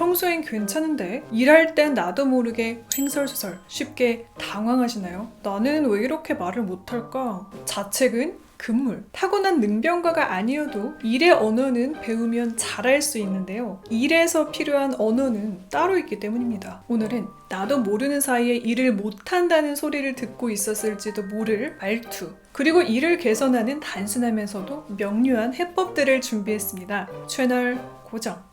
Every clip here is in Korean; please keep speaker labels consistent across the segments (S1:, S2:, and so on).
S1: 평소엔 괜찮은데 일할 땐 나도 모르게 횡설수설 쉽게 당황하시나요? 나는 왜 이렇게 말을 못할까? 자책은 금물. 타고난 능병가가 아니어도 일의 언어는 배우면 잘할 수 있는데요. 일에서 필요한 언어는 따로 있기 때문입니다. 오늘은 나도 모르는 사이에 일을 못한다는 소리를 듣고 있었을지도 모를 말투, 그리고 일을 개선하는 단순하면서도 명료한 해법들을 준비했습니다. 채널 고정.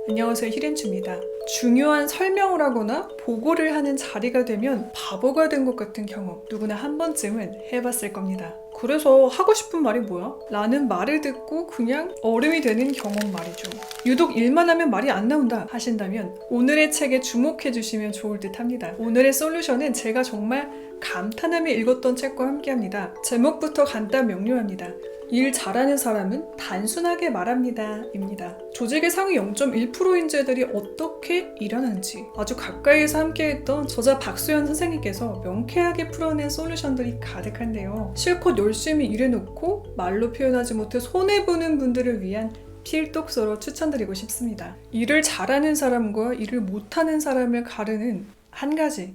S1: 안녕하세요, 히렌츠입니다. 중요한 설명을 하거나 보고를 하는 자리가 되면 바보가 된 것 같은 경험 누구나 한 번쯤은 해봤을 겁니다. 그래서 하고 싶은 말이 뭐야? 라는 말을 듣고 그냥 얼음이 되는 경험 말이죠. 유독 일만 하면 말이 안 나온다 하신다면 오늘의 책에 주목해 주시면 좋을 듯 합니다. 오늘의 솔루션은 제가 정말 감탄하며 읽었던 책과 함께합니다. 제목부터 간단 명료합니다. 일 잘하는 사람은 단순하게 말합니다 입니다. 조직의 상위 0.1%인재들이 어떻게 일하는지 아주 가까이에서 함께했던 저자 박수현 선생님께서 명쾌하게 풀어낸 솔루션들이 가득한데요. 실컷 열심히 일해놓고 말로 표현하지 못해 손해보는 분들을 위한 필독서로 추천드리고 싶습니다. 일을 잘하는 사람과 일을 못하는 사람을 가르는 한 가지,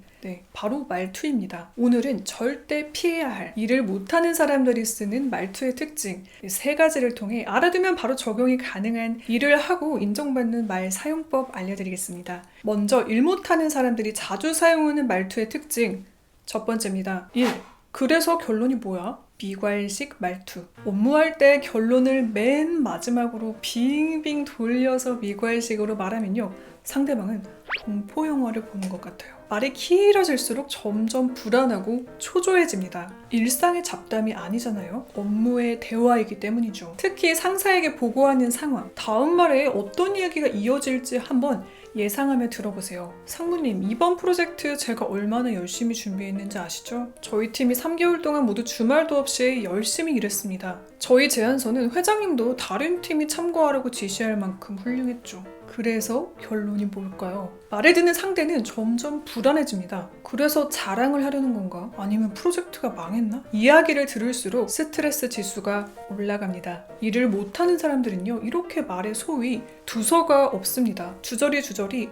S1: 바로 말투입니다. 오늘은 절대 피해야 할 일을 못하는 사람들이 쓰는 말투의 특징 세 가지를 통해 알아두면 바로 적용이 가능한 일을 하고 인정받는 말 사용법 알려드리겠습니다. 먼저 일 못하는 사람들이 자주 사용하는 말투의 특징 첫 번째입니다. 1. 그래서 결론이 뭐야? 미괄식 말투. 업무할 때 결론을 맨 마지막으로 빙빙 돌려서 미괄식으로 말하면요, 상대방은 공포 영화를 보는 것 같아요. 말이 길어질수록 점점 불안하고 초조해집니다. 일상의 잡담이 아니잖아요. 업무의 대화이기 때문이죠. 특히 상사에게 보고하는 상황, 다음 말에 어떤 이야기가 이어질지 한번 예상하며 들어보세요. 상무님, 이번 프로젝트 제가 얼마나 열심히 준비했는지 아시죠? 저희 팀이 3개월 동안 모두 주말도 없이 열심히 일했습니다. 저희 제안서는 회장님도 다른 팀이 참고하라고 지시할 만큼 훌륭했죠. 그래서 결론이 뭘까요? 말을 듣는 상대는 점점 불안해집니다. 그래서 자랑을 하려는 건가? 아니면 프로젝트가 망했나? 이야기를 들을수록 스트레스 지수가 올라갑니다. 일을 못하는 사람들은요, 이렇게 말에 소위 두서가 없습니다. 주저리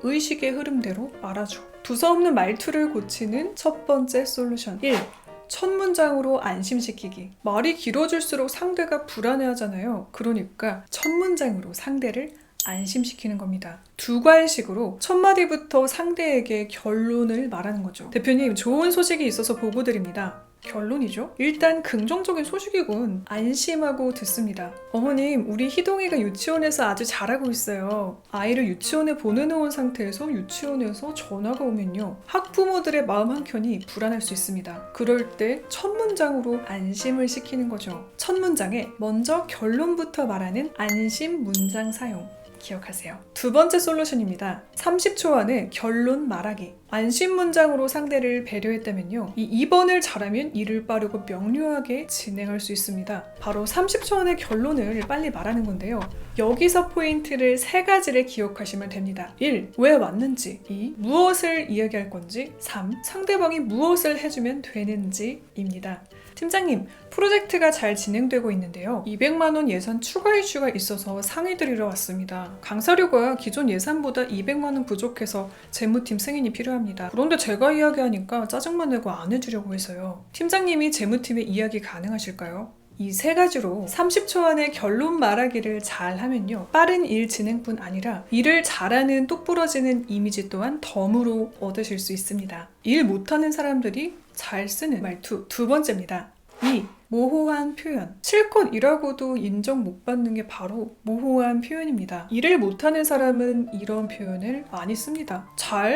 S1: 의식의 흐름대로 말하죠. 두서 없는 말투를 고치는 첫 번째 솔루션 1. 첫 문장으로 안심시키기. 말이 길어질수록 상대가 불안해하잖아요. 그러니까 첫 문장으로 상대를 안심시키는 겁니다. 두괄식으로 첫 마디부터 상대에게 결론을 말하는 거죠. 대표님, 좋은 소식이 있어서 보고드립니다. 결론이죠? 일단 긍정적인 소식이군. 안심하고 듣습니다. 어머님, 우리 희동이가 유치원에서 아주 잘하고 있어요. 아이를 유치원에 보내놓은 상태에서 유치원에서 전화가 오면요, 학부모들의 마음 한켠이 불안할 수 있습니다. 그럴 때 첫 문장으로 안심을 시키는 거죠. 첫 문장에 먼저 결론부터 말하는 안심 문장 사용. 기억하세요. 두 번째 솔루션입니다. 30초 안에 결론 말하기. 안심 문장으로 상대를 배려했다면요, 이 2번을 잘하면 일을 빠르고 명료하게 진행할 수 있습니다. 바로 30초 안에 결론을 빨리 말하는 건데요. 여기서 포인트를 세 가지를 기억하시면 됩니다. 1. 왜 왔는지. 2. 무엇을 이야기할 건지. 3. 상대방이 무엇을 해주면 되는지입니다. 팀장님, 프로젝트가 잘 진행되고 있는데요. 200만 원 예산 추가 이슈가 있어서 상의 드리러 왔습니다. 강사료가 기존 예산보다 200만 원 부족해서 재무팀 승인이 필요합니다. 그런데 제가 이야기하니까 짜증만 내고 안 해주려고 해서요. 팀장님이 재무팀에 이야기 가능하실까요? 이 세 가지로 30초 안에 결론 말하기를 잘 하면요, 빠른 일 진행뿐 아니라 일을 잘하는 똑부러지는 이미지 또한 덤으로 얻으실 수 있습니다. 일 못하는 사람들이 잘 쓰는 말투 두 번째입니다. 2. 모호한 표현. 실컷 일하고도 인정 못 받는 게 바로 모호한 표현입니다. 일을 못하는 사람은 이런 표현을 많이 씁니다.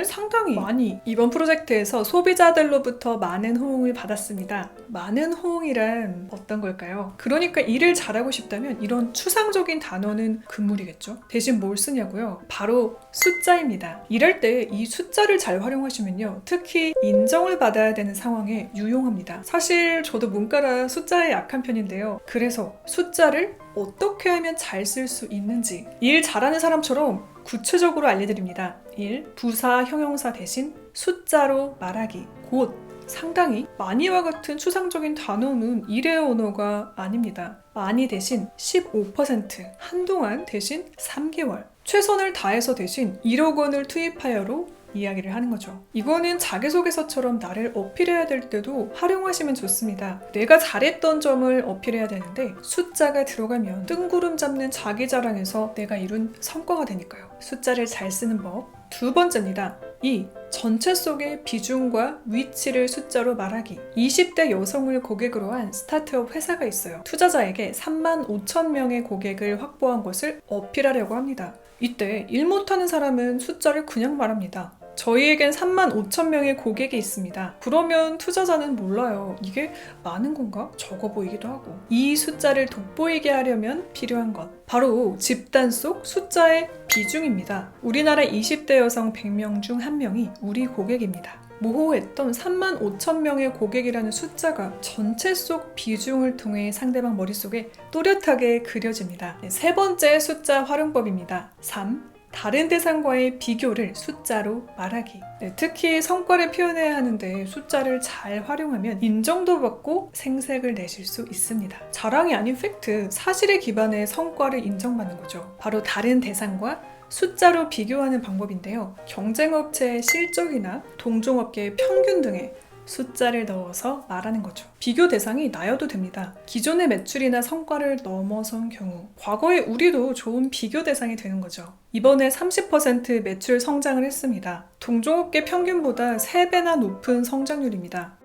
S1: 상당히 많이. 이번 프로젝트에서 소비자들로부터 많은 호응을 받았습니다. 많은 호응이란 어떤 걸까요? 그러니까 일을 잘하고 싶다면 이런 추상적인 단어는 금물이겠죠? 대신 뭘 쓰냐고요? 바로 숫자입니다. 일할 때 이 숫자를 잘 활용하시면요, 특히 인정을 받아야 되는 상황에 유용합니다. 사실 저도 문과라 숫자에 약한 편인데요. 그래서 숫자를 어떻게 하면 잘 쓸 수 있는지 일 잘하는 사람처럼 구체적으로 알려드립니다. 1. 부사, 형용사 대신 숫자로 말하기. 곧. 상당히, 많이와 같은 추상적인 단어는 일의 언어가 아닙니다. 많이 대신 15%, 한동안 대신 3개월, 최선을 다해서 대신 1억 원을 투입하여로 이야기를 하는 거죠. 이거는 자기소개서처럼 나를 어필해야 될 때도 활용하시면 좋습니다. 내가 잘했던 점을 어필해야 되는데 숫자가 들어가면 뜬구름 잡는 자기 자랑에서 내가 이룬 성과가 되니까요. 숫자를 잘 쓰는 법. 두 번째입니다. 2. 전체 속의 비중과 위치를 숫자로 말하기. 20대 여성을 고객으로 한 스타트업 회사가 있어요. 투자자에게 35,000명의 고객을 확보한 것을 어필하려고 합니다. 이때 일 못하는 사람은 숫자를 그냥 말합니다. 저희에겐 35,000명의 고객이 있습니다. 그러면 투자자는 몰라요. 이게 많은 건가? 적어 보이기도 하고. 이 숫자를 돋보이게 하려면 필요한 것. 바로 집단 속 숫자의 비중입니다. 우리나라 20대 여성 100명 중 1명이 우리 고객입니다. 모호했던 35,000명의 고객이라는 숫자가 전체 속 비중을 통해 상대방 머릿속에 또렷하게 그려집니다. 세 번째 숫자 활용법입니다. 3. 다른 대상과의 비교를 숫자로 말하기. 특히 성과를 표현해야 하는데 숫자를 잘 활용하면 인정도 받고 생색을 내실 수 있습니다. 자랑이 아닌 팩트, 사실에 기반해 성과를 인정받는 거죠. 바로 다른 대상과 숫자로 비교하는 방법인데요. 경쟁업체의 실적이나 동종업계의 평균 등에 숫자를 넣어서 말하는 거죠. 비교 대상이 나여도 됩니다. 기존의 매출이나 성과를 넘어선 경우, 과거의 우리도 좋은 비교 대상이 되는 거죠. 이번에 30% 매출 성장을 했습니다. 동종업계 평균보다 3배나 높은 성장률입니다.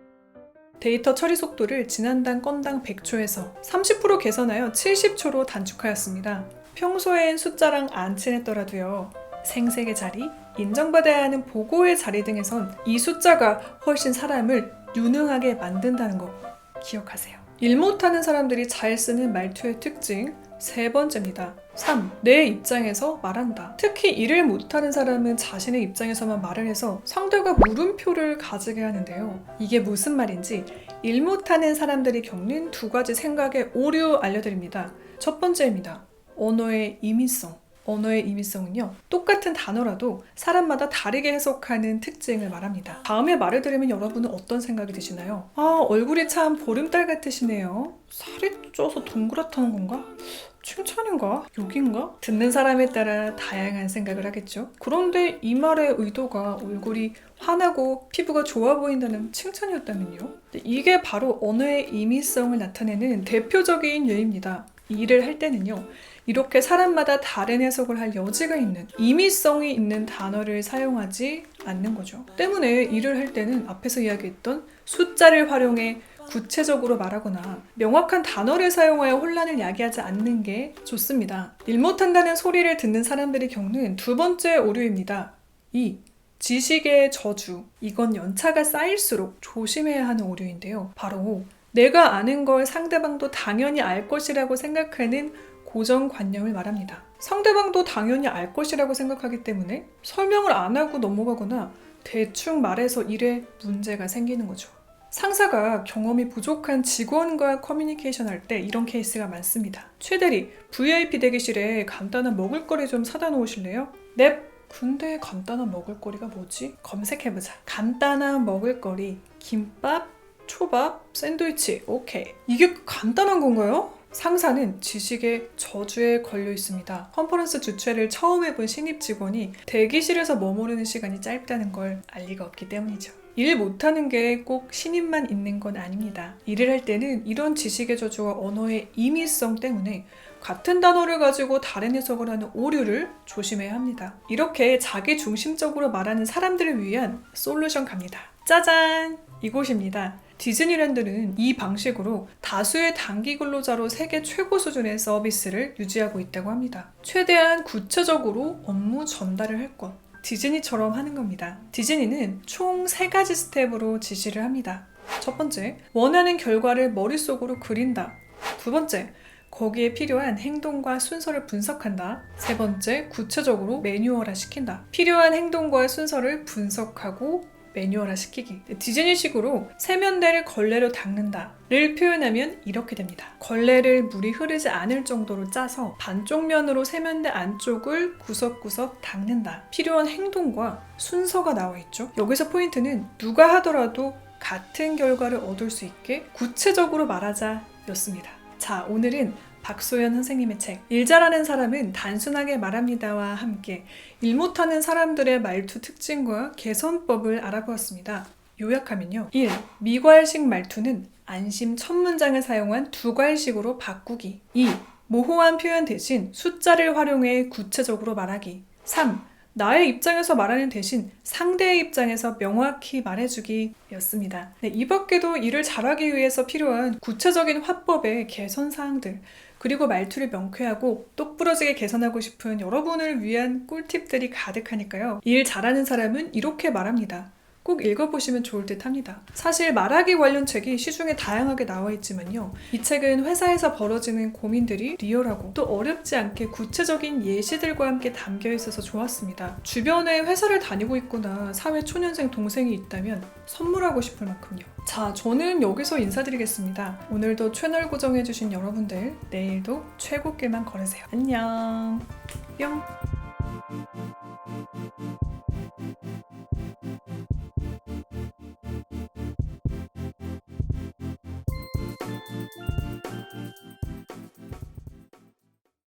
S1: 데이터 처리 속도를 지난달 건당 100초에서 30% 개선하여 70초로 단축하였습니다. 평소엔 숫자랑 안 친했더라도요. 생색의 자리, 인정받아야 하는 보고의 자리 등에선 이 숫자가 훨씬 사람을 유능하게 만든다는 거 기억하세요. 일 못하는 사람들이 잘 쓰는 말투의 특징 세 번째입니다. 3. 내 입장에서 말한다. 특히 일을 못하는 사람은 자신의 입장에서만 말을 해서 상대가 물음표를 가지게 하는데요. 이게 무슨 말인지 일 못하는 사람들이 겪는 두 가지 생각의 오류 알려드립니다. 첫 번째입니다. 언어의 임의성. 언어의 임의성은요, 똑같은 단어라도 사람마다 다르게 해석하는 특징을 말합니다. 다음에 말을 들으면 여러분은 어떤 생각이 드시나요? 얼굴이 참 보름달 같으시네요. 살이 쪄서 동그랗다는 건가? 칭찬인가? 욕인가? 듣는 사람에 따라 다양한 생각을 하겠죠. 그런데 이 말의 의도가 얼굴이 환하고 피부가 좋아 보인다는 칭찬이었다면요? 이게 바로 언어의 임의성을 나타내는 대표적인 예입니다. 일을 할 때는요, 이렇게 사람마다 다른 해석을 할 여지가 있는 임의성이 있는 단어를 사용하지 않는 거죠. 때문에 일을 할 때는 앞에서 이야기했던 숫자를 활용해 구체적으로 말하거나 명확한 단어를 사용하여 혼란을 야기하지 않는 게 좋습니다. 일 못한다는 소리를 듣는 사람들이 겪는 두 번째 오류입니다. 2. 지식의 저주. 이건 연차가 쌓일수록 조심해야 하는 오류인데요. 바로 내가 아는 걸 상대방도 당연히 알 것이라고 생각하는 고정관념을 말합니다. 상대방도 당연히 알 것이라고 생각하기 때문에 설명을 안 하고 넘어가거나 대충 말해서 일에 문제가 생기는 거죠. 상사가 경험이 부족한 직원과 커뮤니케이션 할 때 이런 케이스가 많습니다. 최 대리, VIP 대기실에 간단한 먹을거리 좀 사다 놓으실래요? 넵! 근데 간단한 먹을거리가 뭐지? 검색해보자. 간단한 먹을거리, 김밥, 초밥, 샌드위치, 오케이. 이게 간단한 건가요? 상사는 지식의 저주에 걸려 있습니다. 컨퍼런스 주최를 처음 해본 신입 직원이 대기실에서 머무르는 시간이 짧다는 걸 알 리가 없기 때문이죠. 일 못하는 게 꼭 신입만 있는 건 아닙니다. 일을 할 때는 이런 지식의 저주와 언어의 임의성 때문에 같은 단어를 가지고 다른 해석을 하는 오류를 조심해야 합니다. 이렇게 자기 중심적으로 말하는 사람들을 위한 솔루션 갑니다. 짜잔! 이곳입니다. 디즈니랜드는 이 방식으로 다수의 단기 근로자로 세계 최고 수준의 서비스를 유지하고 있다고 합니다. 최대한 구체적으로 업무 전달을 할 것. 디즈니처럼 하는 겁니다. 디즈니는 총 3가지 스텝으로 지시를 합니다. 첫 번째, 원하는 결과를 머릿속으로 그린다. 두 번째, 거기에 필요한 행동과 순서를 분석한다. 세 번째, 구체적으로 매뉴얼화 시킨다. 필요한 행동과 순서를 분석하고 매뉴얼화 시키기. 디즈니식으로 세면대를 걸레로 닦는다를 표현하면 이렇게 됩니다. 걸레를 물이 흐르지 않을 정도로 짜서 반쪽 면으로 세면대 안쪽을 구석구석 닦는다. 필요한 행동과 순서가 나와 있죠. 여기서 포인트는 누가 하더라도 같은 결과를 얻을 수 있게 구체적으로 말하자 였습니다. 자, 오늘은 박소연 선생님의 책 일 잘하는 사람은 단순하게 말합니다와 함께 일 못하는 사람들의 말투 특징과 개선법을 알아보았습니다. 요약하면요. 1. 미괄식 말투는 안심 첫 문장을 사용한 두괄식으로 바꾸기. 2. 모호한 표현 대신 숫자를 활용해 구체적으로 말하기. 3. 나의 입장에서 말하는 대신 상대의 입장에서 명확히 말해주기 였습니다. 네, 이 밖에도 일을 잘하기 위해서 필요한 구체적인 화법의 개선 사항들, 그리고 말투를 명쾌하고 똑부러지게 개선하고 싶은 여러분을 위한 꿀팁들이 가득하니까요. 일 잘하는 사람은 이렇게 말합니다. 꼭 읽어보시면 좋을 듯 합니다. 사실 말하기 관련 책이 시중에 다양하게 나와 있지만요. 이 책은 회사에서 벌어지는 고민들이 리얼하고 또 어렵지 않게 구체적인 예시들과 함께 담겨 있어서 좋았습니다. 주변에 회사를 다니고 있거나 사회 초년생 동생이 있다면 선물하고 싶을 만큼요. 자, 저는 여기서 인사드리겠습니다. 오늘도 채널 고정해주신 여러분들, 내일도 최고길만 걸으세요. 안녕. 뿅.